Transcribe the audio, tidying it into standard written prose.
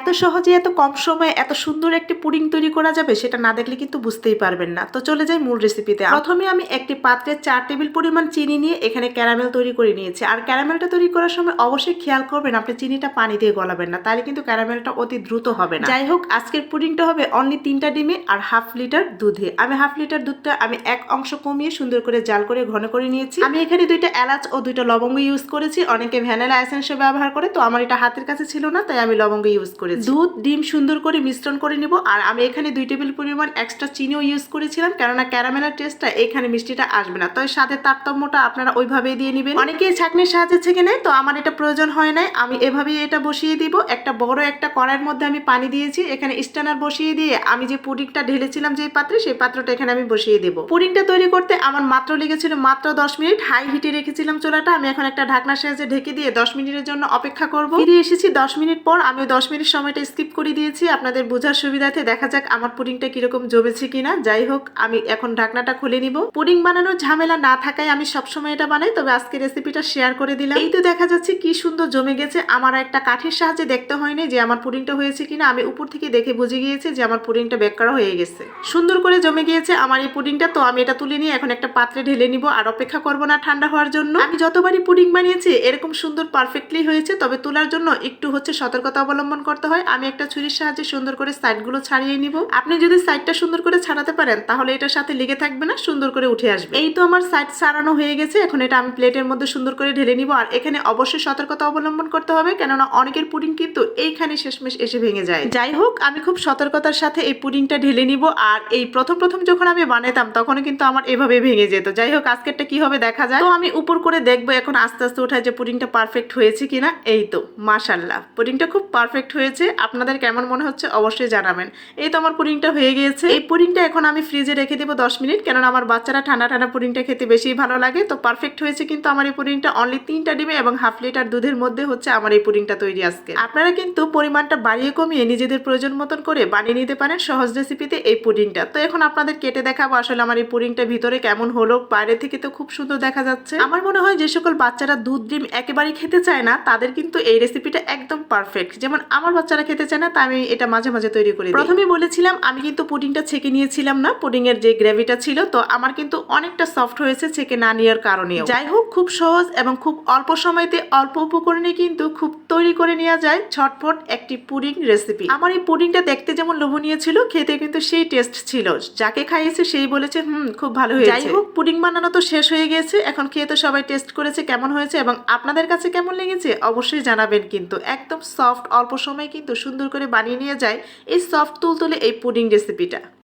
এত সহজে এত কম সময়ে এত সুন্দর একটি পুডিং তৈরি করা যাবে সেটা না দেখলে কিন্তু বুঝতেই পারবেন না। তো চলে যাই মূল রেসিপিতে। প্রথমে আমি একটি পাত্রে 4 টেবিল পরিমাণ চিনি নিয়ে এখানে ক্যারামেল তৈরি করে নিয়েছি। আর ক্যারামেলটা তৈরি করার সময় অবশ্যই খেয়াল করবেন আপনি চিনিটা পানি দিয়ে গলাবেন না, তাহলে কিন্তু ক্যারামেলটা অতি দ্রুত হবে না। যাই হোক, আজকের পুডিংটা হবে অনলি 3টা ডিমে আর হাফ লিটার দুধে। আমি হাফ লিটার দুধটা আমি 1 অংশ কমিয়ে সুন্দর করে জাল করে ঘন করে নিয়েছি। আমি এখানে 2টা এলাচ ও 2টা লবঙ্গ ইউজ করেছি। অনেকে ভ্যানিলা এসেন্সও ব্যবহার করে, তো আমার এটা হাতের কাছে ছিল না তাই আমি লবঙ্গ ইউজ করেছি। দুধ ডিম সুন্দর করে মিশ্রণ করে নিব। আর আমি এখানে 2 টেবিল পরিমাণ এক্সট্রা চিনিও ইউজ করেছিলাম, কেননা ক্যারামেলের টেস্টটা এখানে মিষ্টিটা আসবে না। তো স্বাদের তারতম্যটা আপনারা ওইভাবেই দিয়ে নেবেন। অনেকে ছাঁকনির সাহায্যে ছেঁকে নেয়, তো আমার এটা প্রয়োজন হয় নাই। আমি এভাবেই এটা বসিয়ে দিব। একটা বড় একটা কড়াইয়ের মধ্যে আমি পানি দিয়েছি, এখানে স্ট্যানার বসিয়ে দিয়ে আমি যে পুডিংটা ঢেলেছিলাম যে পাত্রে, সেই পাত্রটা এখানে আমি বসিয়ে দেব। পুডিংটা তৈরি করতে আমার মাত্র লেগেছিল মাত্র 10 মিনিট। হাই হিটে রেখেছিলাম চুলাটা। আমি এখন একটা ঢাকনার সাহায্যে ঢেকে দিয়ে 10 মিনিটের জন্য অপেক্ষা করব। ফিরে এসেছি 10 মিনিট পর। আমি 10 মিনিট সময়টা স্কিপ করে দিয়েছি আপনাদের বোঝার সুবিধাতে। দেখা যাক আমার পুডিংটা কিরকম জমেছে কিনা। যাই হোক, আমি এখন ঢাকনাটা খুলে নিব। পুডিং বানানোর ঝামেলা না থাকায় আমি সবসময় এটা বানাই, তবে আজকে রেসিপিটা শেয়ার করে দিলাম। এই তো দেখা যাচ্ছে কি সুন্দর জমে গেছে। আমার একটা কাঠির সাহায্যে দেখতে হয়নি যে আমার পুডিংটা হয়েছে কিনা। আমি উপর থেকে দেখে বুঝে গিয়েছি যে আমার পুডিংটা বেক করা হয়ে গেছে। সুন্দর করে জমে গিয়েছে আমার এই পুডিংটা। তো আমি এটা তুলে নিয়ে এখন একটা পাত্রে ঢেলে নিব। আর অপেক্ষা করব না ঠান্ডা হওয়ার জন্য। আমি যতবারই পুডিং বানিয়েছি এরকম সুন্দর পারফেক্টলি হয়েছে, তবে তোলার জন্য একটু সতর্কতা অবলম্বন করতে হয়। আমি একটা ছুরির সাহায্যে সুন্দর করে সাইডগুলো ছাড়িয়ে নিব। আপনি যদি সাইডটা সুন্দর করে ছাড়াতে পারেন তাহলে এটার সাথে লেগে থাকবে না, সুন্দর করে উঠে আসবে। এই তো আমার সাইড ছাড়ানো হয়ে গেছে। এখন এটা আমি প্লেটের মধ্যে সুন্দর করে ঢেলে নিব। আর এখানে অবশ্যই সতর্কতা অবলম্বন করতে হবে, কেননা অনেকের পুডিং কিন্তু এইখানে শেষমেশ এসে ভেঙে যায়। যাই হোক, আমি খুব সতর্কতার সাথে এই পুডিংটা ঢেলে নিব। আর এই প্রথম যখন আমি বানাতাম তখন কিন্তু আমার এভাবে ভেঙে যেত। যাই হোক, আজকেরটা কি হবে দেখা যায়। তো আমি উপর করে দেখবো এখন আস্তে আস্তে উঠায় যে পুডিংটা পারফেক্ট হয়েছে কিনা। এই তো মাশাআল্লাহ, পুডিংটা খুব পারফেক্ট হয়েছে। আপনাদের কেমন মনে হচ্ছে অবশ্যই জানাবেন। এই তো আমার পুডিংটা হয়ে গিয়েছে। এই পুডিংটা এখন আমি ফ্রিজে রেখে দেবো 10 মিনিট, কেননা আমার বাচ্চারা ঠান্ডা ঠান্ডা পুডিংটা খেতে বেশি ভালো লাগে। তো পারফেক্ট হয়েছে কিন্তু আমার এই পুডিংটা। অনলি 3টা ডিমে এবং হাফ লিটার দুধের মধ্যে হচ্ছে আমার এই পুডিংটা তৈরি আজকে। আপনারা কিন্তু পরিমাণটা বাড়িয়ে কমিয়ে নিজেদের প্রয়োজন মতন করে বানিয়ে নিতে পারেন সহজ রেসিপিতে এই পুডিংটা। তো এখন আপনাদের কেটে দেখাবো আসলে আমার এই পুডিংটা ভিতরে কেমন হলো। বাইরে থেকে তো খুব সুন্দর দেখা যাচ্ছে। আমার মনে হয় যে সকল বাচ্চারা দুধ ডিম একেবারেই খেতে চায় না তাদের কিন্তু এই রেসিপিটা একদম পারফেক্ট। যেমন আমার বাচ্চারা খেতে চায় না, তাই আমি এটা মাঝে মাঝে তৈরি করি। প্রথমে বলেছিলাম আমি কিন্তু পুডিংটা ছেঁকে নিয়েছিলাম না। পুডিং এর যে গ্রেভিটা ছিল, তো আমার কিন্তু অনেকটা সফট হয়েছে ছেঁকে না নেওয়ার কারণেও। যাই হোক, খুব সহজ এবং খুব অল্প সময়তে অল্প উপকরণে কিন্তু খুব তৈরি করে নেওয়া যায় ঝটপট একটি পুডিং রেসিপি। আমার এই পুডিংটা দেখতে যেমন লোভনীয় ছিল, খেতে কিন্তু সেই টেস্ট ছিল। যাকে খাইয়েছে সেই বলেছে খুব ভালো হয়েছে। যাই হোক, পুডিং বানানো তো শেষ হয়ে গেছে। এখন খেয়ে তো সবাই টেস্ট করেছে কেমন হয়েছে এবং আপনাদের কাছে কেমন লেগেছে অবশ্যই জানাবেন। কিন্তু একদম সফট, অল্প সময় কিন্তু সুন্দর করে বানিয়ে নিয়ে যায় এই সফট তুলতুলে এই পুডিং রেসিপিটা।